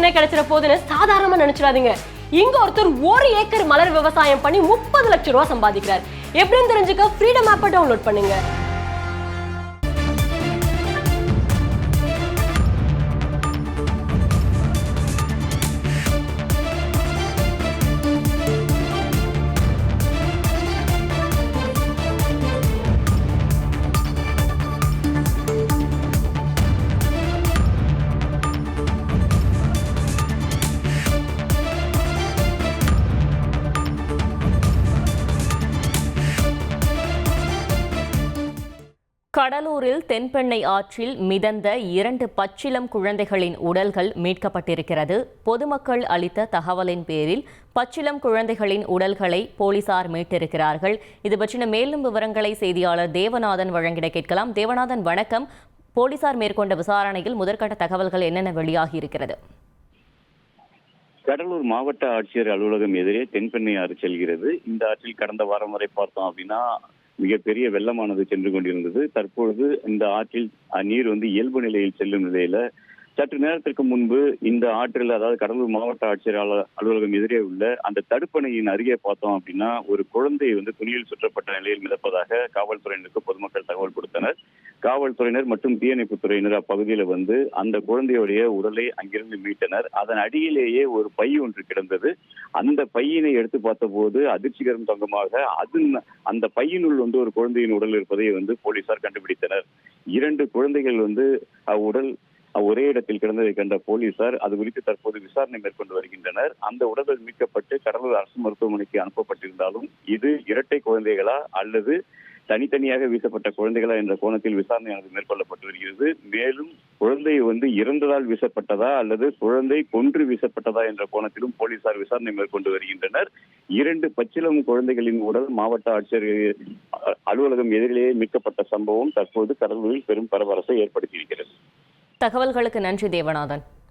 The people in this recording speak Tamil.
என்ன கிடைச்சிட போதுன்னு சாதாரணமா நினைச்சிடாதீங்க. இங்க ஒருத்தர் 1 ஏக்கர் மலர் விவசாயம் பண்ணி 30 லட்சம் ரூபாய் சம்பாதிக்கிறார். எப்படின்னு தெரிஞ்சுக்க ஃப்ரீடம் ஆப்பை டவுன்லோட் பண்ணுங்க. கடலூரில் தென்பெண்ணை ஆற்றில் மிதந்த 2 பச்சிளம் குழந்தைகளின் உடல்கள் மீட்கப்பட்டிருக்கிறது. பொதுமக்கள் அளித்த தகவலின் பேரில் பச்சிளம் குழந்தைகளின் உடல்களை போலீசார் மீட்டிருக்கிறார்கள். இது பற்றின மேலும் விவரங்களை செய்தியாளர் தேவநாதன் வழங்கிட கேட்கலாம். தேவநாதன், வணக்கம். போலீசார் மேற்கொண்ட விசாரணையில் முதற்கட்ட தகவல்கள் என்னென்ன வெளியாகி இருக்கிறது? கடலூர் மாவட்ட ஆட்சியர் அலுவலகம் எதிரே தென்பெண்ணை ஆறு செல்கிறது. இந்த ஆற்றில் கடந்த வாரம் வரை பார்த்தோம் அப்படின்னா மிகப்பெரிய வெள்ளமானது சென்று கொண்டிருந்தது. தற்பொழுது இந்த ஆற்றில் நீர் இயல்பு நிலையில் செல்லும் நிலையில சற்று நேரத்திற்கு முன்பு இந்த ஆற்றில், அதாவது கடலூர் மாவட்ட ஆட்சியர் அலுவலகம் எதிரே உள்ள அந்த தடுப்பணையின் அருகே பார்த்தோம் அப்படின்னா ஒரு குழந்தை துணியில் சுற்றப்பட்ட நிலையில் மிதப்பதாக காவல்துறையினருக்கு பொதுமக்கள் தகவல் கொடுத்தனர். காவல்துறையினர் மற்றும் தீயணைப்புத் துறையினர் அப்பகுதியில் அந்த குழந்தையுடைய உடலை அங்கிருந்து மீட்டனர். அதன் அடியிலேயே ஒரு பை ஒன்று கிடந்தது. அந்த பையினை எடுத்து பார்த்தபோது அதிர்ச்சிகரம் தங்கமாக அந்த பையினுள் ஒரு குழந்தையின் உடல் இருப்பதை போலீசார் கண்டுபிடித்தனர். 2 குழந்தைகள் உடல் ஒரே இடத்தில் கிடந்ததை கண்ட போலீசார் அது குறித்து தற்போது விசாரணை மேற்கொண்டு வருகின்றனர். அந்த உடல்கள் மீட்கப்பட்டு கடலூர் அரசு மருத்துவமனைக்கு அனுப்பப்பட்டிருந்தாலும் இது இரட்டை குழந்தைகளா அல்லது தனித்தனியாக வீசப்பட்ட குழந்தைகளா என்ற கோணத்தில் விசாரணையானது மேற்கொள்ளப்பட்டு வருகிறது. மேலும் குழந்தை இறந்ததால் வீசப்பட்டதா அல்லது குழந்தை கொன்று வீசப்பட்டதா என்ற கோணத்திலும் போலீசார் விசாரணை மேற்கொண்டு வருகின்றனர். 2 பச்சிளம் குழந்தைகளின் உடல் மாவட்ட ஆட்சியர் அலுவலகம் எதிரிலேயே மீட்கப்பட்ட சம்பவம் தற்போது கடலூரில் பெரும் பரபரப்பை ஏற்படுத்தியிருக்கிறது. தகவல்களுக்கு நன்றி தேவநாதன்.